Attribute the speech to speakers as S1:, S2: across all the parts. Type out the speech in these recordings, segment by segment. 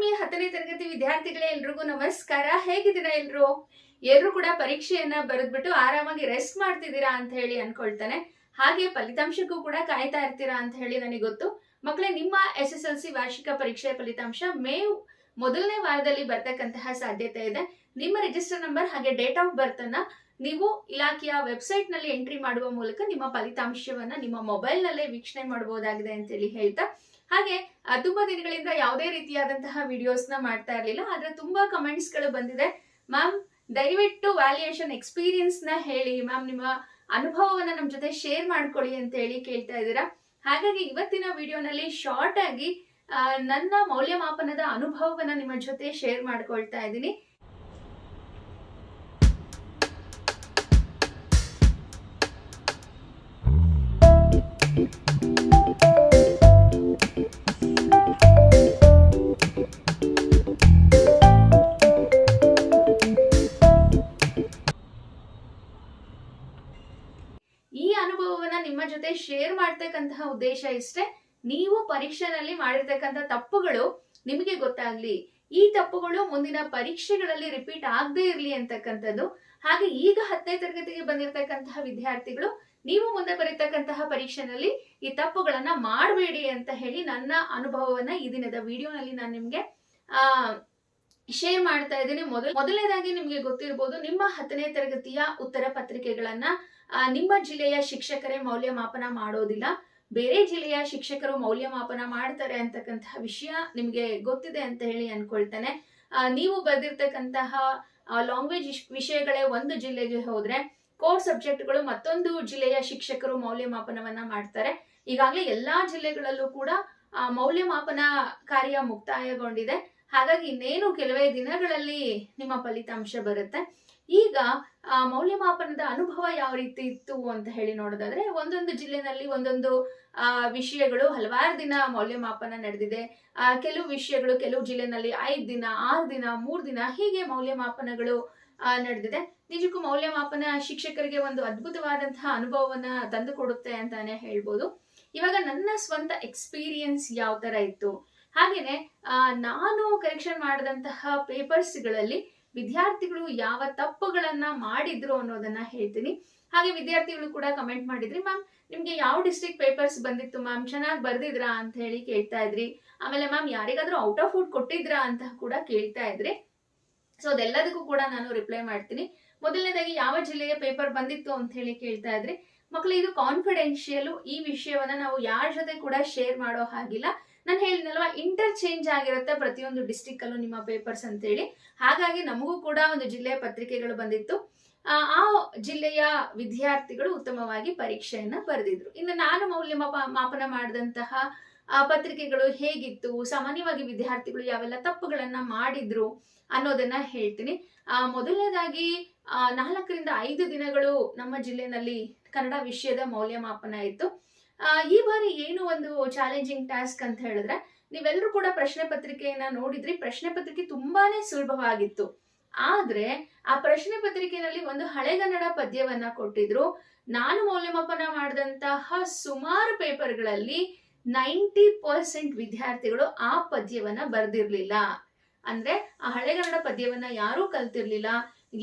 S1: ಆತ್ಮೀಯ 10ನೇ ತರಗತಿ ವಿದ್ಯಾರ್ಥಿಗಳೇ, ಎಲ್ರಿಗೂ ನಮಸ್ಕಾರ. ಹೇಗಿದ್ದೀರಾ ಎಲ್ಲರೂ ಕೂಡ ಪರೀಕ್ಷೆಯನ್ನ ಬರೆದ್ಬಿಟ್ಟು ಆರಾಮಾಗಿ ರೆಸ್ಟ್ ಮಾಡ್ತಿದ್ದೀರಾ ಅಂತ ಹೇಳಿ ಅನ್ಕೊಳ್ತಾನೆ. ಹಾಗೆ ಫಲಿತಾಂಶಕ್ಕೂ ಕೂಡ ಕಾಯ್ತಾ ಇರ್ತೀರಾ ಅಂತ ಹೇಳಿ ನನಗೆ ಗೊತ್ತು. ಮಕ್ಕಳೇ, ನಿಮ್ಮ SSLC ವಾರ್ಷಿಕ ಪರೀಕ್ಷೆ ಫಲಿತಾಂಶ ಮೇ ಮೊದಲನೇ ವಾರದಲ್ಲಿ ಬರ್ತಕ್ಕಂತಹ ಸಾಧ್ಯತೆ ಇದೆ. ನಿಮ್ಮ ರಿಜಿಸ್ಟರ್ ನಂಬರ್ ಹಾಗೆ ಡೇಟ್ ಆಫ್ ಬರ್ತ್ ಅನ್ನ ನೀವು ಇಲಾಖೆಯ ವೆಬ್ಸೈಟ್ ನಲ್ಲಿ ಎಂಟ್ರಿ ಮಾಡುವ ಮೂಲಕ ನಿಮ್ಮ ಫಲಿತಾಂಶವನ್ನ ನಿಮ್ಮ ಮೊಬೈಲ್ ನಲ್ಲೇ ವೀಕ್ಷಣೆ ಮಾಡಬಹುದಾಗಿದೆ ಅಂತ ಹೇಳಿ ಹೇಳ್ತಾ, ಹಾಗೆ ತುಂಬಾ ದಿನಗಳಿಂದ ಯಾವುದೇ ರೀತಿಯಾದಂತಹ ವಿಡಿಯೋಸ್ ನ ಮಾಡ್ತಾ ಇರಲಿಲ್ಲ. ಆದ್ರೆ ತುಂಬಾ ಕಮೆಂಟ್ಸ್ ಗಳು ಬಂದಿದೆ. ಮ್ಯಾಮ್, ದಯವಿಟ್ಟು ವ್ಯಾಲ್ಯೂಯೇಷನ್ ಎಕ್ಸ್ಪೀರಿಯನ್ಸ್ ನ ಹೇಳಿ ಮ್ಯಾಮ್, ನಿಮ್ಮ ಅನುಭವವನ್ನ ನಮ್ಮ ಜೊತೆ ಶೇರ್ ಮಾಡ್ಕೊಳ್ಳಿ ಅಂತ ಹೇಳಿ ಕೇಳ್ತಾ ಇದ್ದೀರಾ. ಹಾಗಾಗಿ ಇವತ್ತಿನ ವಿಡಿಯೋನಲ್ಲಿ ಶಾರ್ಟ್ ಆಗಿ ನನ್ನ ಮೌಲ್ಯಮಾಪನದ ಅನುಭವವನ್ನ ನಿಮ್ಮ ಜೊತೆ ಶೇರ್ ಮಾಡ್ಕೊಳ್ತಾ ಇದ್ದೀನಿ. ಈ ಅನುಭವವನ್ನ ನಿಮ್ಮ ಜೊತೆ ಶೇರ್ ಮಾಡ್ತಕ್ಕಂತಹ ಉದ್ದೇಶ ಇಷ್ಟೇ. ನೀವು ಪರೀಕ್ಷೆನಲ್ಲಿ ಮಾಡಿರ್ತಕ್ಕಂಥ ತಪ್ಪುಗಳು ನಿಮಗೆ ಗೊತ್ತಾಗ್ಲಿ, ಈ ತಪ್ಪುಗಳು ಮುಂದಿನ ಪರೀಕ್ಷೆಗಳಲ್ಲಿ ರಿಪೀಟ್ ಆಗದೆ ಇರ್ಲಿ ಅಂತಕ್ಕಂಥದ್ದು. ಹಾಗೆ ಈಗ 10ನೇ ತರಗತಿಗೆ ಬಂದಿರತಕ್ಕಂತಹ ವಿದ್ಯಾರ್ಥಿಗಳು, ನೀವು ಮುಂದೆ ಬರೀತಕ್ಕಂತಹ ಪರೀಕ್ಷೆನಲ್ಲಿ ಈ ತಪ್ಪುಗಳನ್ನ ಮಾಡಬೇಡಿ ಅಂತ ಹೇಳಿ ನನ್ನ ಅನುಭವವನ್ನ ಈ ದಿನದ ವಿಡಿಯೋನಲ್ಲಿ ನಾನು ನಿಮ್ಗೆ ಶೇರ್ ಮಾಡ್ತಾ ಇದ್ದೀನಿ. ಮೊದಲನೇದಾಗಿ ನಿಮ್ಗೆ ಗೊತ್ತಿರಬಹುದು, ನಿಮ್ಮ 10ನೇ ತರಗತಿಯ ಉತ್ತರ ಪತ್ರಿಕೆಗಳನ್ನ ನಿಮ್ಮ ಜಿಲ್ಲೆಯ ಶಿಕ್ಷಕರೇ ಮೌಲ್ಯಮಾಪನ ಮಾಡೋದಿಲ್ಲ, ಬೇರೆ ಜಿಲ್ಲೆಯ ಶಿಕ್ಷಕರು ಮೌಲ್ಯಮಾಪನ ಮಾಡ್ತಾರೆ ಅಂತಕ್ಕಂತಹ ವಿಷಯ ನಿಮ್ಗೆ ಗೊತ್ತಿದೆ ಅಂತ ಹೇಳಿ ಅನ್ಕೊಳ್ತಾನೆ. ನೀವು ಬರೆದಿರ್ತಕ್ಕಂತಹ ಲ್ಯಾಂಗ್ವೇಜ್ ವಿಷಯಗಳೇ ಒಂದು ಜಿಲ್ಲೆಗೆ ಹೋದ್ರೆ, ಕೋರ್ ಸಬ್ಜೆಕ್ಟ್ಗಳು ಮತ್ತೊಂದು ಜಿಲ್ಲೆಯ ಶಿಕ್ಷಕರು ಮೌಲ್ಯಮಾಪನವನ್ನ ಮಾಡ್ತಾರೆ. ಈಗಾಗಲೇ ಎಲ್ಲಾ ಜಿಲ್ಲೆಗಳಲ್ಲೂ ಕೂಡ ಮೌಲ್ಯಮಾಪನ ಕಾರ್ಯ ಮುಕ್ತಾಯಗೊಂಡಿದೆ. ಹಾಗಾಗಿ ಇನ್ನೇನು ಕೆಲವೇ ದಿನಗಳಲ್ಲಿ ನಿಮ್ಮ ಫಲಿತಾಂಶ ಬರುತ್ತೆ. ಈಗ ಮೌಲ್ಯಮಾಪನದ ಅನುಭವ ಯಾವ ರೀತಿ ಇತ್ತು ಅಂತ ಹೇಳಿ ನೋಡೋದಾದ್ರೆ, ಒಂದೊಂದು ಜಿಲ್ಲೆನಲ್ಲಿ ಒಂದೊಂದು ವಿಷಯಗಳು ಹಲವಾರು ದಿನ ಮೌಲ್ಯಮಾಪನ ನಡೆದಿದೆ. ಕೆಲವು ವಿಷಯಗಳು ಕೆಲವು ಜಿಲ್ಲೆನಲ್ಲಿ 5 ದಿನ, 6 ದಿನ, 3 ದಿನ ಹೀಗೆ ಮೌಲ್ಯಮಾಪನಗಳು ನಡೆದಿದೆ. ನಿಜಕ್ಕೂ ಮೌಲ್ಯಮಾಪನ ಶಿಕ್ಷಕರಿಗೆ ಒಂದು ಅದ್ಭುತವಾದಂತಹ ಅನುಭವವನ್ನ ತಂದು ಕೊಡುತ್ತೆ ಅಂತಾನೆ ಹೇಳ್ಬೋದು. ಇವಾಗ ನನ್ನ ಸ್ವಂತ ಎಕ್ಸ್ಪೀರಿಯನ್ಸ್ ಯಾವ ತರ ಇತ್ತು, ಹಾಗೇನೆ ನಾನು ಕರೆಕ್ಷನ್ ಮಾಡಿದಂತಹ ಪೇಪರ್ಸ್ಗಳಲ್ಲಿ ವಿದ್ಯಾರ್ಥಿಗಳು ಯಾವ ತಪ್ಪುಗಳನ್ನ ಮಾಡಿದ್ರು ಅನ್ನೋದನ್ನ ಹೇಳ್ತೀನಿ. ಹಾಗೆ ವಿದ್ಯಾರ್ಥಿಗಳು ಕೂಡ ಕಮೆಂಟ್ ಮಾಡಿದ್ರಿ, ಮ್ಯಾಮ್ ನಿಮ್ಗೆ ಯಾವ ಡಿಸ್ಟ್ರಿಕ್ಟ್ ಪೇಪರ್ಸ್ ಬಂದಿತ್ತು ಮ್ಯಾಮ್, ಚೆನ್ನಾಗಿ ಬರ್ದಿದ್ರಾ ಅಂತ ಹೇಳಿ ಕೇಳ್ತಾ ಇದ್ರಿ. ಆಮೇಲೆ ಮ್ಯಾಮ್ ಯಾರಿಗಾದ್ರೂ ಔಟ್ ಆಫ್ ಔಟ್ ಕೊಟ್ಟಿದ್ರಾ ಅಂತ ಕೂಡ ಕೇಳ್ತಾ ಇದ್ರಿ. ಸೊ ಅದೆಲ್ಲದಕ್ಕೂ ಕೂಡ ನಾನು ರಿಪ್ಲೈ ಮಾಡ್ತೀನಿ. ಮೊದಲನೇದಾಗಿ ಯಾವ ಜಿಲ್ಲೆಯ ಪೇಪರ್ ಬಂದಿತ್ತು ಅಂತ ಹೇಳಿ ಕೇಳ್ತಾ ಇದ್ರಿ. ಮಕ್ಕಳು, ಇದು ಕಾನ್ಫಿಡೆನ್ಶಿಯಲ್. ಈ ವಿಷಯವನ್ನ ನಾವು ಯಾರ ಜೊತೆ ಕೂಡ ಶೇರ್ ಮಾಡೋ ಹಾಗಿಲ್ಲ. ನಾನು ಹೇಳಿದ್ನಲ್ವಾ, ಇಂಟರ್ಚೇಂಜ್ ಆಗಿರುತ್ತೆ ಪ್ರತಿಯೊಂದು ಡಿಸ್ಟಿಕ್ ಅಲ್ಲೂ ನಿಮ್ಮ ಪೇಪರ್ಸ್ ಅಂತ ಹೇಳಿ. ಹಾಗಾಗಿ ನಮಗೂ ಕೂಡ ಒಂದು ಜಿಲ್ಲೆಯ ಪತ್ರಿಕೆಗಳು ಬಂದಿತ್ತು. ಆ ಜಿಲ್ಲೆಯ ವಿದ್ಯಾರ್ಥಿಗಳು ಉತ್ತಮವಾಗಿ ಪರೀಕ್ಷೆಯನ್ನ ಬರೆದಿದ್ರು. ಇನ್ನು ನಾನು ಮೌಲ್ಯಮಾಪನ ಮಾಡಿದಂತಹ ಪತ್ರಿಕೆಗಳು ಹೇಗಿತ್ತು, ಸಾಮಾನ್ಯವಾಗಿ ವಿದ್ಯಾರ್ಥಿಗಳು ಯಾವೆಲ್ಲ ತಪ್ಪುಗಳನ್ನ ಮಾಡಿದ್ರು ಅನ್ನೋದನ್ನ ಹೇಳ್ತೀನಿ. ಮೊದಲನೇದಾಗಿ 4 ರಿಂದ 5 ದಿನಗಳು ನಮ್ಮ ಜಿಲ್ಲೆನಲ್ಲಿ ಕನ್ನಡ ವಿಷಯದ ಮೌಲ್ಯಮಾಪನ ಇತ್ತು. ಈ ಬಾರಿ ಏನು ಒಂದು ಚಾಲೆಂಜಿಂಗ್ ಟಾಸ್ಕ್ ಅಂತ ಹೇಳಿದ್ರೆ, ನೀವೆಲ್ಲರೂ ಕೂಡ ಪ್ರಶ್ನೆ ಪತ್ರಿಕೆಯನ್ನ ನೋಡಿದ್ರಿ. ಪ್ರಶ್ನೆ ಪತ್ರಿಕೆ ತುಂಬಾನೇ ಸುಲಭವಾಗಿತ್ತು. ಆದ್ರೆ ಆ ಪ್ರಶ್ನೆ ಪತ್ರಿಕೆಯಲ್ಲಿ ಒಂದು ಹಳೆಗನ್ನಡ ಪದ್ಯವನ್ನ ಕೊಟ್ಟಿದ್ರು. ನಾನು ಮೌಲ್ಯಮಾಪನ ಮಾಡಿದಂತಹ ಸುಮಾರು ಪೇಪರ್ಗಳಲ್ಲಿ 90% ವಿದ್ಯಾರ್ಥಿಗಳು ಆ ಪದ್ಯವನ್ನ ಬರ್ದಿರ್ಲಿಲ್ಲ. ಅಂದ್ರೆ ಆ ಹಳೆಗನ್ನಡ ಪದ್ಯವನ್ನ ಯಾರೂ ಕಲ್ತಿರ್ಲಿಲ್ಲ.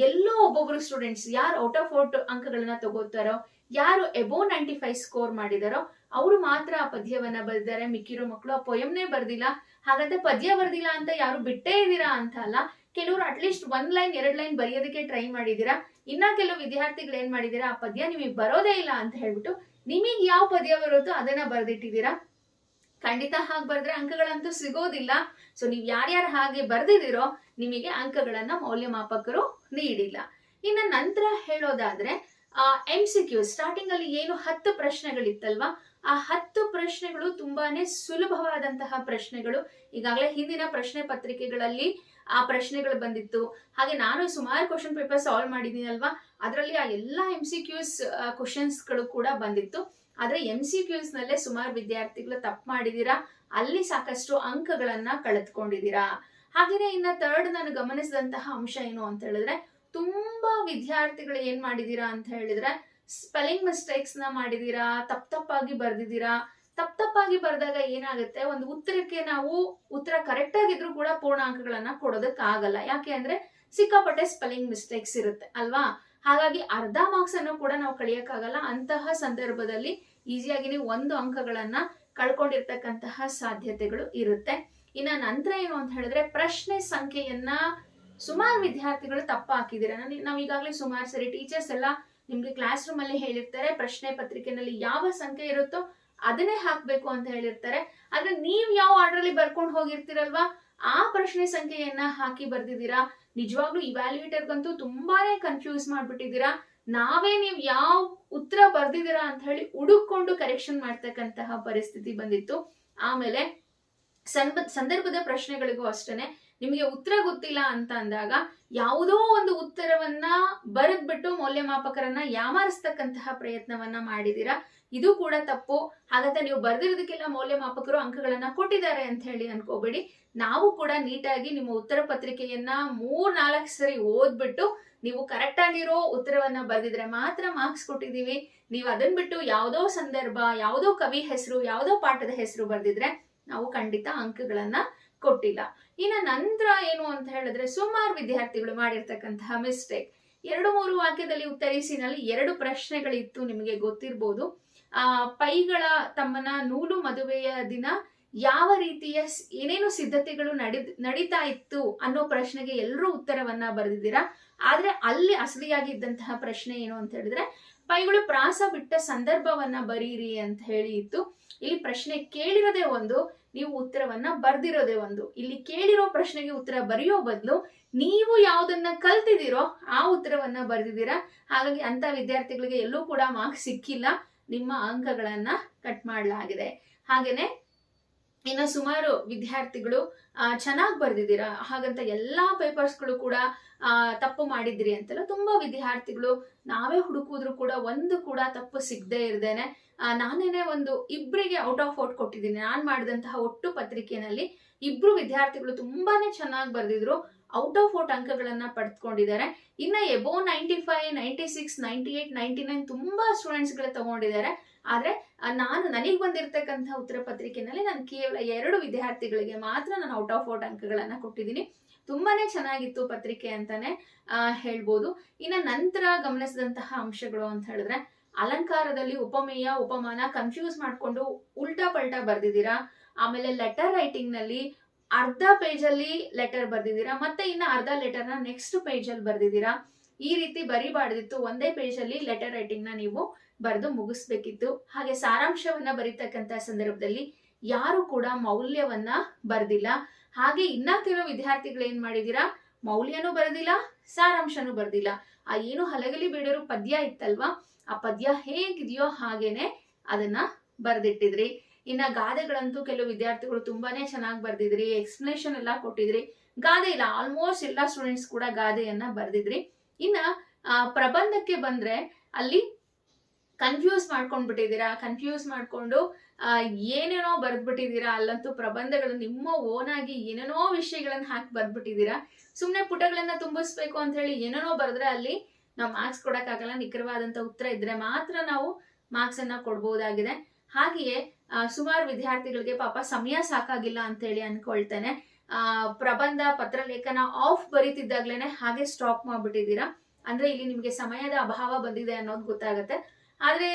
S1: ಎಲ್ಲೋ ಒಬ್ಬೊಬ್ರು ಸ್ಟೂಡೆಂಟ್ಸ್ ಯಾರು ಔಟ್ ಆಫ್ ಔಟ್ ಅಂಕಗಳನ್ನ ತಗೋತಾರೋ, ಯಾರು ಎಬೋವ್ 95 ಸ್ಕೋರ್ ಮಾಡಿದಾರೋ ಅವರು ಮಾತ್ರ ಆ ಪದ್ಯವನ್ನ ಬರ್ದಿದ್ದಾರೆ. ಮಿಕ್ಕಿರೋ ಮಕ್ಕಳು ಆ ಪೊಯಮ್ನೇ ಬರ್ದಿಲ್ಲ. ಹಾಗಂತ ಪದ್ಯ ಬರ್ದಿಲ್ಲ ಅಂತ ಯಾರು ಬಿಟ್ಟೇ ಇದ್ದೀರಾ ಅಂತ ಅಲ್ಲ. ಕೆಲವರು ಅಟ್ಲೀಸ್ಟ್ 1 ಲೈನ್ 2 ಲೈನ್ ಬರೆಯೋದಕ್ಕೆ ಟ್ರೈ ಮಾಡಿದೀರಾ. ಇನ್ನ ಕೆಲವು ವಿದ್ಯಾರ್ಥಿಗಳು ಏನ್ ಮಾಡಿದೀರಾ, ಆ ಪದ್ಯ ನಿಮಗೆ ಬರೋದೇ ಇಲ್ಲ ಅಂತ ಹೇಳ್ಬಿಟ್ಟು ನಿಮಗೆ ಯಾವ ಪದ್ಯ ಬರುತ್ತೋ ಅದನ್ನ ಬರ್ದಿಟ್ಟಿದ್ದೀರಾ. ಖಂಡಿತ ಹಾಗೆ ಬರ್ದ್ರೆ ಅಂಕಗಳಂತೂ ಸಿಗೋದಿಲ್ಲ. ಸೊ ನೀವು ಯಾರ್ಯಾರು ಹಾಗೆ ಬರ್ದಿದಿರೋ ನಿಮಗೆ ಅಂಕಗಳನ್ನ ಮೌಲ್ಯಮಾಪಕರು ನೀಡಿಲ್ಲ. ಇನ್ನು ನಂತರ ಹೇಳೋದಾದ್ರೆ, MCQ ಸ್ಟಾರ್ಟಿಂಗ್ ಅಲ್ಲಿ ಏನು 10 ಪ್ರಶ್ನೆಗಳಿತ್ತಲ್ವಾ, ಆ 10 ಪ್ರಶ್ನೆಗಳು ತುಂಬಾನೇ ಸುಲಭವಾದಂತಹ ಪ್ರಶ್ನೆಗಳು. ಈಗಾಗಲೇ ಹಿಂದಿನ ಪ್ರಶ್ನೆ ಪತ್ರಿಕೆಗಳಲ್ಲಿ ಆ ಪ್ರಶ್ನೆಗಳು ಬಂದಿತ್ತು. ಹಾಗೆ ನಾನು ಸುಮಾರು ಕ್ವಶನ್ ಪೇಪರ್ ಸಾಲ್ವ್ ಮಾಡಿದೀನಲ್ವಾ, ಅದರಲ್ಲಿ ಆ ಎಲ್ಲಾ MCQs ಕ್ವಶನ್ಸ್ ಗಳು ಕೂಡ ಬಂದಿತ್ತು. ಆದ್ರೆ MCQs ನಲ್ಲೇ ಸುಮಾರು ವಿದ್ಯಾರ್ಥಿಗಳು ತಪ್ಪು ಮಾಡಿದೀರಾ, ಅಲ್ಲಿ ಸಾಕಷ್ಟು ಅಂಕಗಳನ್ನ ಕಳೆದುಕೊಂಡಿದ್ದೀರಾ. ಹಾಗೇನೆ ಇನ್ನ ಥರ್ಡ್ ನಾನು ಗಮನಿಸಿದಂತಹ ಅಂಶ ಏನು ಅಂತ ಹೇಳಿದ್ರೆ, ತುಂಬಾ ವಿದ್ಯಾರ್ಥಿಗಳು ಏನ್ ಮಾಡಿದೀರಾ ಅಂತ ಹೇಳಿದ್ರೆ, ಸ್ಪೆಲ್ಲಿಂಗ್ ಮಿಸ್ಟೇಕ್ಸ್ ನ ಮಾಡಿದೀರಾ, ತಪ್ಪಾಗಿ ಬರ್ದಿದ್ದೀರಾ. ತಪ್ಪಾಗಿ ಬರೆದಾಗ ಏನಾಗುತ್ತೆ, ಒಂದು ಉತ್ತರಕ್ಕೆ ನಾವು ಉತ್ತರ ಕರೆಕ್ಟ್ ಆಗಿದ್ರು ಕೂಡ ಪೂರ್ಣಾಂಕಗಳನ್ನ ಕೊಡೋದಕ್ಕಾಗಲ್ಲ. ಯಾಕೆ ಅಂದ್ರೆ ಸಿಕ್ಕಾಪಟ್ಟೆ ಸ್ಪೆಲ್ಲಿಂಗ್ ಮಿಸ್ಟೇಕ್ಸ್ ಇರುತ್ತೆ ಅಲ್ವಾ. ಹಾಗಾಗಿ ಅರ್ಧ ಮಾರ್ಕ್ಸ್ ಅನ್ನು ಕೂಡ ನಾವು ಕಳಿಯಕ್ಕಾಗಲ್ಲ. ಅಂತಹ ಸಂದರ್ಭದಲ್ಲಿ ಈಸಿಯಾಗಿ ನೀವು 1 ಅಂಕಗಳನ್ನ ಕಳ್ಕೊಂಡಿರ್ತಕ್ಕಂತಹ ಸಾಧ್ಯತೆಗಳು ಇರುತ್ತೆ. ಇನ್ನ ನಂತರ ಏನು ಅಂತ ಹೇಳಿದ್ರೆ, ಪ್ರಶ್ನೆ ಸಂಖ್ಯೆಯನ್ನ ಸುಮಾರು ವಿದ್ಯಾರ್ಥಿಗಳು ತಪ್ಪ ಹಾಕಿದ್ದೀರಾ. ನಾವ್ ಈಗಾಗಲೇ ಸುಮಾರು ಸರಿ ಟೀಚರ್ಸ್ ಎಲ್ಲ ನಿಮ್ಗೆ ಕ್ಲಾಸ್ ರೂಮ್ ಅಲ್ಲಿ ಹೇಳಿರ್ತಾರೆ, ಪ್ರಶ್ನೆ ಪತ್ರಿಕೆನಲ್ಲಿ ಯಾವ ಸಂಖ್ಯೆ ಇರುತ್ತೋ ಅದನ್ನೇ ಹಾಕ್ಬೇಕು ಅಂತ ಹೇಳಿರ್ತಾರೆ. ಆದ್ರೆ ನೀವ್ ಯಾವ ಆರ್ಡರ್ ಅಲ್ಲಿ ಬರ್ಕೊಂಡು ಹೋಗಿರ್ತೀರಲ್ವಾ, ಆ ಪ್ರಶ್ನೆ ಸಂಖ್ಯೆಯನ್ನ ಹಾಕಿ ಬರ್ದಿದ್ದೀರಾ. ನಿಜವಾಗ್ಲೂ ಇವ್ಯಾಲ್ಯೂಯೇಟರ್ಗಂತೂ ತುಂಬಾನೇ ಕನ್ಫ್ಯೂಸ್ ಮಾಡ್ಬಿಟ್ಟಿದ್ದೀರಾ. ನಾವೇ ನೀವು ಯಾವ ಉತ್ತರ ಬರ್ದಿದ್ದೀರಾ ಅಂತ ಹೇಳಿ ಹುಡುಕೊಂಡು ಕರೆಕ್ಷನ್ ಮಾಡ್ತಕ್ಕಂತಹ ಪರಿಸ್ಥಿತಿ ಬಂದಿತ್ತು. ಆಮೇಲೆ ಸಂದರ್ಭದ ಪ್ರಶ್ನೆಗಳಿಗೂ ಅಷ್ಟೇನೆ, ನಿಮಗೆ ಉತ್ತರ ಗೊತ್ತಿಲ್ಲ ಅಂತ ಅಂದಾಗ ಯಾವುದೋ ಒಂದು ಉತ್ತರವನ್ನ ಬರೆದ್ಬಿಟ್ಟು ಮೌಲ್ಯಮಾಪಕರನ್ನ ಯಾಮಾರಿಸ್ತಕ್ಕಂತಹ ಪ್ರಯತ್ನವನ್ನ ಮಾಡಿದೀರಾ. ಇದು ಕೂಡ ತಪ್ಪು. ಹಾಗಾದ್ರೆ ನೀವು ಬರ್ದಿರೋದಕ್ಕೆಲ್ಲ ಮೌಲ್ಯಮಾಪಕರು ಅಂಕಗಳನ್ನ ಕೊಟ್ಟಿದ್ದಾರೆ ಅಂತ ಹೇಳಿ ಅನ್ಕೋಬೇಡಿ. ನಾವು ಕೂಡ ನೀಟಾಗಿ ನಿಮ್ಮ ಉತ್ತರ ಪತ್ರಿಕೆಯನ್ನ 3-4 ಸರಿ ಓದ್ಬಿಟ್ಟು ನೀವು ಕರೆಕ್ಟ್ ಆಗಿರೋ ಉತ್ತರವನ್ನ ಬರ್ದಿದ್ರೆ ಮಾತ್ರ ಮಾರ್ಕ್ಸ್ ಕೊಟ್ಟಿದೀವಿ. ನೀವು ಅದನ್ ಬಿಟ್ಟು ಯಾವುದೋ ಸಂದರ್ಭ, ಯಾವುದೋ ಕವಿ ಹೆಸರು, ಯಾವುದೋ ಪಾಠದ ಹೆಸರು ಬರ್ದಿದ್ರೆ ನಾವು ಖಂಡಿತ ಅಂಕಗಳನ್ನ ಕೊಟ್ಟಿಲ್ಲ. ಇನ್ನ ನಂತರ ಏನು ಅಂತ ಹೇಳಿದ್ರೆ, ಸುಮಾರು ವಿದ್ಯಾರ್ಥಿಗಳು ಮಾಡಿರ್ತಕ್ಕಂತಹ ಮಿಸ್ಟೇಕ್, 2-3 ವಾಕ್ಯದಲ್ಲಿ ಉತ್ತರಿಸಿನಲ್ಲಿ 2 ಪ್ರಶ್ನೆಗಳಿತ್ತು. ನಿಮಗೆ ಗೊತ್ತಿರ್ಬೋದು. ಪೈಗಳ ತಮ್ಮನ ನೂಲು ಮದುವೆಯ ದಿನ ಯಾವ ರೀತಿಯ ಏನೇನು ಸಿದ್ಧತೆಗಳು ನಡೀತಾ ಇತ್ತು ಅನ್ನೋ ಪ್ರಶ್ನೆಗೆ ಎಲ್ಲರೂ ಉತ್ತರವನ್ನ ಬರೆದಿದ್ದೀರಾ. ಆದ್ರೆ ಅಲ್ಲಿ ಅಸಲಿಯಾಗಿದ್ದಂತಹ ಪ್ರಶ್ನೆ ಏನು ಅಂತ ಹೇಳಿದ್ರೆ, ಪೈಗಳು ಪ್ರಾಸ ಬಿಟ್ಟ ಸಂದರ್ಭವನ್ನ ಬರೀರಿ ಅಂತ ಹೇಳಿ ಇತ್ತು. ಇಲ್ಲಿ ಪ್ರಶ್ನೆ ಕೇಳಿರೋದೇ ಒಂದು, ನೀವು ಉತ್ತರವನ್ನ ಬರ್ದಿರೋದೇ ಒಂದು. ಇಲ್ಲಿ ಕೇಳಿರೋ ಪ್ರಶ್ನೆಗೆ ಉತ್ತರ ಬರೆಯೋ ಬದಲು ನೀವು ಯಾವ್ದನ್ನ ಕಲ್ತಿದ್ದೀರೋ ಆ ಉತ್ತರವನ್ನ ಬರ್ದಿದ್ದೀರಾ. ಹಾಗಾಗಿ ಅಂತ ವಿದ್ಯಾರ್ಥಿಗಳಿಗೆ ಎಲ್ಲೂ ಕೂಡ ಮಾರ್ಕ್ಸ್ ಸಿಕ್ಕಿಲ್ಲ, ನಿಮ್ಮ ಅಂಕಗಳನ್ನ ಕಟ್ ಮಾಡಲಾಗಿದೆ. ಹಾಗೇನೆ ಇನ್ನು ಸುಮಾರು ವಿದ್ಯಾರ್ಥಿಗಳು ಚೆನ್ನಾಗಿ ಬರ್ದಿದ್ದೀರಾ, ಹಾಗಂತ ಎಲ್ಲಾ ಪೇಪರ್ಸ್ಗಳು ಕೂಡ ತಪ್ಪು ಮಾಡಿದ್ರಿ ಅಂತಲ್ಲ. ತುಂಬಾ ವಿದ್ಯಾರ್ಥಿಗಳು ನಾವೇ ಹುಡುಕಿದ್ರು ಕೂಡ ಒಂದು ಕೂಡ ತಪ್ಪು ಸಿಗದೆ ಇರ್ದೇನೆ, ನಾನೇನೆ ಇಬ್ಬರಿಗೆ ಔಟ್ ಆಫ್ ಔಟ್ ಕೊಟ್ಟಿದ್ದೀನಿ. ನಾನು ಮಾಡಿದಂತಹ ಒಟ್ಟು ಪತ್ರಿಕೆಯಲ್ಲಿ 2 ವಿದ್ಯಾರ್ಥಿಗಳು ತುಂಬಾನೇ ಚೆನ್ನಾಗಿ ಬರ್ದಿದ್ರು, ಔಟ್ ಆಫ್ ಔಟ್ ಅಂಕಗಳನ್ನ ಪಡೆದುಕೊಂಡಿದ್ದಾರೆ. ಇನ್ನ ಎಬೋ 95, 96, 98, 99 ತುಂಬಾ ಸ್ಟೂಡೆಂಟ್ಸ್ ಗಳು ತಗೊಂಡಿದ್ದಾರೆ. ಆದ್ರೆ ನನಗೆ ಬಂದಿರತಕ್ಕಂತ ಉತ್ತರ ಪತ್ರಿಕೆನಲ್ಲಿ ನಾನು ಕೇವಲ 2 ವಿದ್ಯಾರ್ಥಿಗಳಿಗೆ ಮಾತ್ರ ನಾನು ಔಟ್ ಆಫ್ ಔಟ್ ಅಂಕಗಳನ್ನ ಕೊಟ್ಟಿದ್ದೀನಿ. ತುಂಬಾನೇ ಚೆನ್ನಾಗಿತ್ತು ಪತ್ರಿಕೆ ಅಂತಾನೆ ಹೇಳ್ಬೋದು. ಇನ್ನ ನಂತರ ಗಮನಿಸಿದಂತಹ ಅಂಶಗಳು ಅಂತ ಹೇಳಿದ್ರೆ, ಅಲಂಕಾರದಲ್ಲಿ ಉಪಮೇಯ ಉಪಮಾನ ಕನ್ಫ್ಯೂಸ್ ಮಾಡ್ಕೊಂಡು ಉಲ್ಟಾ ಪಲ್ಟಾ ಬರ್ದಿದ್ದೀರಾ. ಆಮೇಲೆ ಲೆಟರ್ ರೈಟಿಂಗ್ ನಲ್ಲಿ ಅರ್ಧ ಪೇಜ್ ಅಲ್ಲಿ ಲೆಟರ್ ಬರ್ದಿದ್ದೀರಾ, ಮತ್ತೆ ಇನ್ನ ಅರ್ಧ ಲೆಟರ್ ನ ನೆಕ್ಸ್ಟ್ ಪೇಜ್ ಅಲ್ಲಿ ಬರ್ದಿದ್ದೀರಾ. ಈ ರೀತಿ ಬರಿಬಾರ್ದಿತ್ತು. ಒಂದೇ ಪೇಜ್ ಅಲ್ಲಿ ಲೆಟರ್ ರೈಟಿಂಗ್ ನ ನೀವು ಬರೆದು ಮುಗಿಸ್ಬೇಕಿತ್ತು. ಹಾಗೆ ಸಾರಾಂಶವನ್ನ ಬರೀತಕ್ಕಂತ ಸಂದರ್ಭದಲ್ಲಿ ಯಾರು ಕೂಡ ಮೌಲ್ಯವನ್ನ ಬರ್ದಿಲ್ಲ. ಹಾಗೆ ಇನ್ನ ಕೆಲವು ವಿದ್ಯಾರ್ಥಿಗಳು ಏನ್ ಮಾಡಿದೀರಾ, ಮೌಲ್ಯನೂ ಬರ್ದಿಲ್ಲ, ಸಾರಾಂಶನೂ ಬರ್ದಿಲ್ಲ. ಏನು ಹಲಗಲಿ ಬೇಡರು ಪದ್ಯ ಇತ್ತಲ್ವಾ, ಆ ಪದ್ಯ ಹೇಗಿದೆಯೋ ಹಾಗೇನೆ ಅದನ್ನ ಬರ್ದಿಟ್ಟಿದ್ರಿ. ಇನ್ನ ಗಾದೆಗಳಂತೂ ಕೆಲವು ವಿದ್ಯಾರ್ಥಿಗಳು ತುಂಬಾನೇ ಚೆನ್ನಾಗಿ ಬರ್ದಿದ್ರಿ, ಎಕ್ಸ್ಪ್ಲನೇಷನ್ ಎಲ್ಲ ಕೊಟ್ಟಿದ್ರಿ. ಗಾದೆ ಇಲ್ಲ, ಆಲ್ಮೋಸ್ಟ್ ಎಲ್ಲಾ ಸ್ಟೂಡೆಂಟ್ಸ್ ಕೂಡ ಗಾದೆಯನ್ನ ಬರ್ದಿದ್ರಿ. ಇನ್ನ ಪ್ರಬಂಧಕ್ಕೆ ಬಂದ್ರೆ ಅಲ್ಲಿ ಕನ್ಫ್ಯೂಸ್ ಮಾಡ್ಕೊಂಡ್ಬಿಟ್ಟಿದ್ದೀರಾ. ಕನ್ಫ್ಯೂಸ್ ಮಾಡ್ಕೊಂಡು ಏನೇನೋ ಬರ್ದ್ಬಿಟ್ಟಿದ್ದೀರಾ. ಅಲ್ಲಂತೂ ಪ್ರಬಂಧಗಳು ನಿಮ್ಮ ಓನ್ ಆಗಿ ಏನೇನೋ ವಿಷಯಗಳನ್ನ ಹಾಕಿ ಬರ್ದ್ಬಿಟ್ಟಿದ್ದೀರಾ. ಸುಮ್ನೆ ಪುಟಗಳನ್ನ ತುಂಬಿಸ್ಬೇಕು ಅಂತ ಹೇಳಿ ಏನೇನೋ ಬರೆದ್ರೆ ಅಲ್ಲಿ ನಾವು ಮಾರ್ಕ್ಸ್ ಕೊಡಕ್ಕಾಗಲ್ಲ. ನಿಖರವಾದಂತ ಉತ್ತರ ಇದ್ರೆ ಮಾತ್ರ ನಾವು ಮಾರ್ಕ್ಸ್ ಅನ್ನ ಕೊಡ್ಬೋದಾಗಿದೆ. ಹಾಗೆಯೇ ಸುಮಾರು ವಿದ್ಯಾರ್ಥಿಗಳಿಗೆ ಪಾಪ ಸಮಯ ಸಾಕಾಗಿಲ್ಲ ಅಂತ ಹೇಳಿ ಅನ್ಕೊಳ್ತೇನೆ. ಪ್ರಬಂಧ ಪತ್ರಲೇಖನ ಆಫ್ ಬರೀತಿದ್ದಾಗ್ಲೇನೆ ಹಾಗೆ ಸ್ಟಾಪ್ ಮಾಡ್ಬಿಟ್ಟಿದ್ದೀರಾ. ಅಂದ್ರೆ ಇಲ್ಲಿ ನಿಮ್ಗೆ ಸಮಯದ ಅಭಾವ ಬಂದಿದೆ ಅನ್ನೋದು ಗೊತ್ತಾಗತ್ತೆ. ಆದ್ರೆ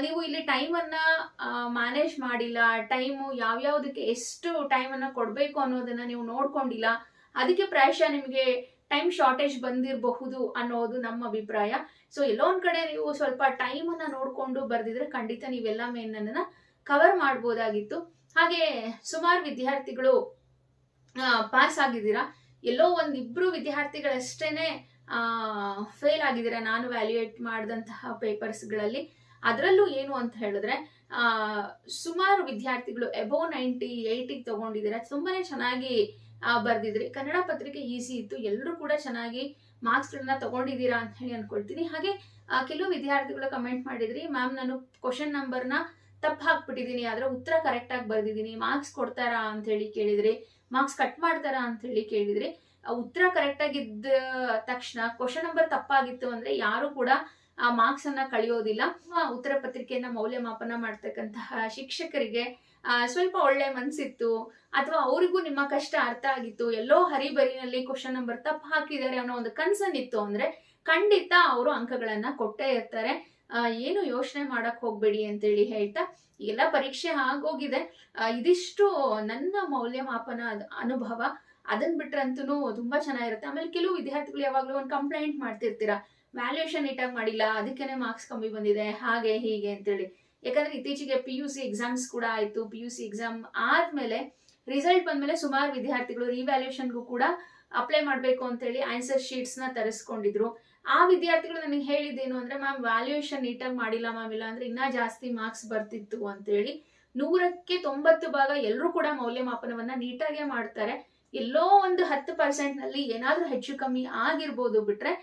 S1: ನೀವು ಇಲ್ಲಿ ಟೈಮ್ ಅನ್ನ ಮ್ಯಾನೇಜ್ ಮಾಡಿಲ್ಲ. ಟೈಮು ಯಾವ್ಯಾವ್ದಕ್ಕೆ ಎಷ್ಟು ಟೈಮ್ ಅನ್ನ ಕೊಡ್ಬೇಕು ಅನ್ನೋದನ್ನ ನೀವು ನೋಡ್ಕೊಂಡಿಲ್ಲ. ಅದಕ್ಕೆ ಪ್ರಾಯಶಃ ನಿಮ್ಗೆ ಟೈಮ್ ಶಾರ್ಟೇಜ್ ಬಂದಿರಬಹುದು ಅನ್ನೋದು ನಮ್ಮ ಅಭಿಪ್ರಾಯ. ಸೊ ಎಲ್ಲೋ ಒಂದ್ ಕಡೆ ನೀವು ಸ್ವಲ್ಪ ಟೈಮ್ ಅನ್ನ ನೋಡ್ಕೊಂಡು ಬರ್ದಿದ್ರೆ ಖಂಡಿತ ನೀವೆಲ್ಲ ಮೇನ್ ಕವರ್ ಮಾಡ್ಬೋದಾಗಿತ್ತು. ಹಾಗೆ ಸುಮಾರು ವಿದ್ಯಾರ್ಥಿಗಳು ಪಾಸ್ ಆಗಿದ್ದೀರಾ. ಎಲ್ಲೋ 1-2 ವಿದ್ಯಾರ್ಥಿಗಳಷ್ಟೇನೆ ಫೇಲ್ ಆಗಿದ್ದೀರಾ ನಾನು ವ್ಯಾಲ್ಯೂಯೇಟ್ ಮಾಡಿದಂತಹ ಪೇಪರ್ಸ್ಗಳಲ್ಲಿ. ಅದರಲ್ಲೂ ಏನು ಅಂತ ಹೇಳಿದ್ರೆ, ಸುಮಾರು ವಿದ್ಯಾರ್ಥಿಗಳು ಎಬೋ 90, 80 ತಗೊಂಡಿದ್ದೀರಾ. ತುಂಬಾನೇ ಚೆನ್ನಾಗಿ ಬರ್ದಿದ್ರಿ. ಕನ್ನಡ ಪತ್ರಿಕೆ ಈಸಿ ಇತ್ತು, ಎಲ್ಲರೂ ಕೂಡ ಚೆನ್ನಾಗಿ ಮಾರ್ಕ್ಸ್ ಗಳನ್ನ ತಗೊಂಡಿದ್ದೀರಾ ಅಂತ ಹೇಳಿ ಅನ್ಕೊಳ್ತೀನಿ. ಹಾಗೆ ಕೆಲವು ವಿದ್ಯಾರ್ಥಿಗಳು ಕಮೆಂಟ್ ಮಾಡಿದ್ರಿ, ಮ್ಯಾಮ್ ನಾನು ಕ್ವಶನ್ ನಂಬರ್ನ ತಪ್ಪು ಹಾಕ್ಬಿಟ್ಟಿದೀನಿ, ಆದ್ರೆ ಉತ್ತರ ಕರೆಕ್ಟ್ ಆಗಿ ಬರ್ದಿದ್ದೀನಿ, ಮಾರ್ಕ್ಸ್ ಕೊಡ್ತಾರಾ ಅಂತ ಹೇಳಿ ಕೇಳಿದ್ರಿ, ಮಾರ್ಕ್ಸ್ ಕಟ್ ಮಾಡ್ತಾರಾ ಅಂತ ಹೇಳಿ ಕೇಳಿದ್ರಿ. ಉತ್ತರ ಕರೆಕ್ಟ್ ಆಗಿದ್ದ ತಕ್ಷಣ ಕ್ವಶನ್ ನಂಬರ್ ತಪ್ಪಾಗಿತ್ತು ಅಂದ್ರೆ ಯಾರು ಕೂಡ ಆ ಮಾರ್ಕ್ಸ್ ಅನ್ನ ಕಳೆಯೋದಿಲ್ಲ. ಉತ್ತರ ಪತ್ರಿಕೆಯನ್ನ ಮೌಲ್ಯಮಾಪನ ಮಾಡ್ತಕ್ಕಂತಹ ಶಿಕ್ಷಕರಿಗೆ ಸ್ವಲ್ಪ ಒಳ್ಳೆ ಮನ್ಸಿತ್ತು, ಅಥವಾ ಅವರಿಗೂ ನಿಮ್ಮ ಕಷ್ಟ ಅರ್ಥ ಆಗಿತ್ತು, ಎಲ್ಲೋ ಹರಿಬರಿನಲ್ಲಿ ಕ್ವಶನ್ ನಂಬರ್ ತಪ್ಪು ಹಾಕಿದ್ದಾರೆ ಅನ್ನೋ ಒಂದು ಕನ್ಸರ್ನ್ ಇತ್ತು ಅಂದ್ರೆ ಖಂಡಿತ ಅವರು ಅಂಕಗಳನ್ನ ಕೊಟ್ಟೇ ಇರ್ತಾರೆ. ಏನು ಯೋಚನೆ ಮಾಡಕ್ ಹೋಗ್ಬೇಡಿ ಅಂತೇಳಿ ಹೇಳ್ತಾ, ಎಲ್ಲ ಪರೀಕ್ಷೆ ಆಗೋಗಿದೆ. ಇದಿಷ್ಟು ನನ್ನ ಮೌಲ್ಯಮಾಪನ ಅನುಭವ. ಅದನ್ ಬಿಟ್ರಂತೂ ತುಂಬಾ ಚೆನ್ನಾಗಿರುತ್ತೆ. ಆಮೇಲೆ ಕೆಲವು ವಿದ್ಯಾರ್ಥಿಗಳು ಯಾವಾಗ್ಲೂ ಒಂದು ಕಂಪ್ಲೇಂಟ್ ಮಾಡ್ತಿರ್ತೀರಾ, ವ್ಯಾಲ್ಯೂಯೇಷನ್ ನೀಟಾಗಿ ಮಾಡಿಲ್ಲ, ಅದಕ್ಕೇನೆ ಮಾರ್ಕ್ಸ್ ಕಮ್ಮಿ ಬಂದಿದೆ, ಹಾಗೆ ಹೀಗೆ ಅಂತೇಳಿ. ಯಾಕಂದ್ರೆ ಇತ್ತೀಚೆಗೆ PUC ಎಕ್ಸಾಮ್ಸ್ ಕೂಡ ಆಯ್ತು. PUC ಎಕ್ಸಾಮ್ ಆದ್ಮೇಲೆ ರಿಸಲ್ಟ್ ಬಂದ್ಮೇಲೆ ಸುಮಾರು ವಿದ್ಯಾರ್ಥಿಗಳು ರಿವ್ಯಾಲ್ಯೂಯೇಷನ್ಗೂ ಕೂಡ ಅಪ್ಲೈ ಮಾಡ್ಬೇಕು ಅಂತೇಳಿ ಆನ್ಸರ್ ಶೀಟ್ಸ್ ನ ತರಿಸ್ಕೊಂಡಿದ್ರು. ಆ ವಿದ್ಯಾರ್ಥಿಗಳು ನನಗೆ ಹೇಳಿದ್ದೇನು ಅಂದ್ರೆ, ಮ್ಯಾಮ್ ವ್ಯಾಲ್ಯೂಯೇಷನ್ ನೀಟಾಗಿ ಮಾಡಿಲ್ಲ ಮ್ಯಾಮ್, ಇಲ್ಲ ಅಂದ್ರೆ ಇನ್ನೂ ಜಾಸ್ತಿ ಮಾರ್ಕ್ಸ್ ಬರ್ತಿತ್ತು ಅಂತೇಳಿ. 100ಕ್ಕೆ 90 ಭಾಗ ಎಲ್ಲರೂ ಕೂಡ ಮೌಲ್ಯಮಾಪನವನ್ನ ನೀಟಾಗೆ ಮಾಡ್ತಾರೆ. ಎಲ್ಲೋ ಒಂದು 10% ನಲ್ಲಿ ಏನಾದ್ರೂ ಹೆಚ್ಚು ಕಮ್ಮಿ ಆಗಿರ್ಬೋದು, ಬಿಟ್ರೆ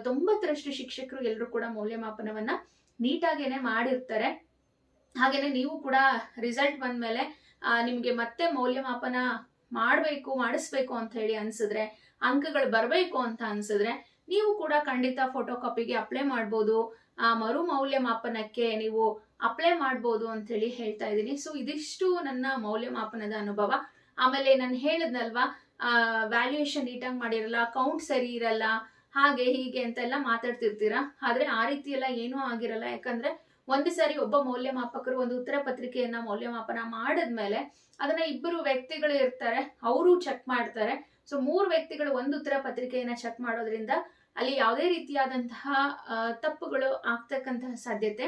S1: 90ರಷ್ಟು ಶಿಕ್ಷಕರು ಎಲ್ಲರೂ ಕೂಡ ಮೌಲ್ಯಮಾಪನವನ್ನ ನೀಟಾಗೇನೆ ಮಾಡಿರ್ತಾರೆ. ಹಾಗೇನೆ ನೀವು ಕೂಡ ರಿಸಲ್ಟ್ ಬಂದ್ಮೇಲೆ ನಿಮ್ಗೆ ಮತ್ತೆ ಮೌಲ್ಯಮಾಪನ ಮಾಡಿಸ್ಬೇಕು ಅಂತ ಹೇಳಿ ಅನ್ಸಿದ್ರೆ, ಅಂಕಗಳು ಬರಬೇಕು ಅಂತ ಅನ್ಸಿದ್ರೆ ನೀವು ಕೂಡ ಖಂಡಿತ ಫೋಟೋ ಕಾಪಿಗೆ ಅಪ್ಲೈ ಮಾಡ್ಬೋದು. ಮರು ಮೌಲ್ಯಮಾಪನಕ್ಕೆ ನೀವು ಅಪ್ಲೈ ಮಾಡ್ಬೋದು ಅಂತ ಹೇಳಿ ಹೇಳ್ತಾ ಇದ್ದೀನಿ. ಸೊ ಇದಿಷ್ಟು ನನ್ನ ಮೌಲ್ಯಮಾಪನದ ಅನುಭವ. ಆಮೇಲೆ ನಾನು ಹೇಳಿದ್ನಲ್ವಾ, ವ್ಯಾಲ್ಯೂಯೇಷನ್ ನೀಟಾಗಿ ಮಾಡಿರಲ್ಲ, ಕೌಂಟ್ ಸರಿ ಇರಲ್ಲ, ಹಾಗೆ ಹೀಗೆ ಅಂತೆಲ್ಲ ಮಾತಾಡ್ತಿರ್ತೀರಾ. ಆದ್ರೆ ಆ ರೀತಿ ಎಲ್ಲ ಏನೂ ಆಗಿರಲ್ಲ. ಯಾಕಂದ್ರೆ ಒಂದು ಸಾರಿ ಒಬ್ಬ ಮೌಲ್ಯಮಾಪಕರು ಒಂದು ಉತ್ತರ ಪತ್ರಿಕೆಯನ್ನ ಮೌಲ್ಯಮಾಪನ ಮಾಡಿದ್ಮೇಲೆ ಅದನ್ನ 2 ವ್ಯಕ್ತಿಗಳು ಇರ್ತಾರೆ, ಅವರು ಚೆಕ್ ಮಾಡ್ತಾರೆ. ಸೊ 3 ವ್ಯಕ್ತಿಗಳು ಒಂದು ಉತ್ತರ ಪತ್ರಿಕೆಯನ್ನ ಚೆಕ್ ಮಾಡೋದ್ರಿಂದ ಅಲ್ಲಿ ಯಾವುದೇ ರೀತಿಯಾದಂತಹ ತಪ್ಪುಗಳು ಆಗ್ತಕ್ಕಂತಹ ಸಾಧ್ಯತೆ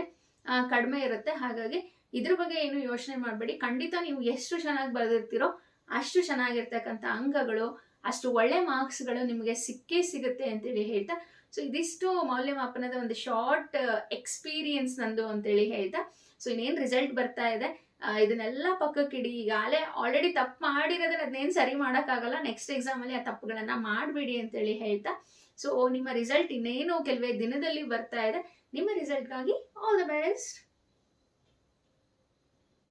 S1: ಕಡಿಮೆ ಇರುತ್ತೆ. ಹಾಗಾಗಿ ಇದ್ರ ಬಗ್ಗೆ ಏನು ಯೋಚನೆ ಮಾಡಬೇಡಿ. ಖಂಡಿತ ನೀವು ಎಷ್ಟು ಚೆನ್ನಾಗಿ ಬರೆದಿರ್ತೀರೋ ಅಷ್ಟು ಚೆನ್ನಾಗಿರ್ತಕ್ಕಂಥ ಅಂಕಗಳು, ಅಷ್ಟು ಒಳ್ಳೆ ಮಾರ್ಕ್ಸ್ಗಳು ನಿಮಗೆ ಸಿಕ್ಕೇ ಸಿಗುತ್ತೆ ಅಂತೇಳಿ ಹೇಳ್ತಾ, ಸೊ ಇದಿಷ್ಟು ಮೌಲ್ಯಮಾಪನದ ಒಂದು ಶಾರ್ಟ್ ಎಕ್ಸ್ಪೀರಿಯನ್ಸ್ ನಂದು ಅಂತೇಳಿ ಹೇಳ್ತಾ, ಸೊ ಇನ್ನೇನು ರಿಸಲ್ಟ್ ಬರ್ತಾ ಇದೆ, ಇದನ್ನೆಲ್ಲ ಪಕ್ಕಕ್ಕಿಡಿ. ಈಗಾಗಲೇ ಆಲ್ರೆಡಿ ತಪ್ಪು ಮಾಡಿರೋದ್ರೆ ಅದನ್ನೇನು ಸರಿ ಮಾಡೋಕ್ಕಾಗಲ್ಲ. ನೆಕ್ಸ್ಟ್ ಎಕ್ಸಾಮಲ್ಲಿ ಆ ತಪ್ಪುಗಳನ್ನ ಮಾಡಬೇಡಿ ಅಂತೇಳಿ ಹೇಳ್ತಾ, ಸೊ ನಿಮ್ಮ ರಿಸಲ್ಟ್ ಇನ್ನೇನು ಕೆಲವೇ ದಿನದಲ್ಲಿ ಬರ್ತಾ ಇದೆ. ನಿಮ್ಮ ರಿಸಲ್ಟ್ಗಾಗಿ ಆಲ್ ದ ಬೆಸ್ಟ್.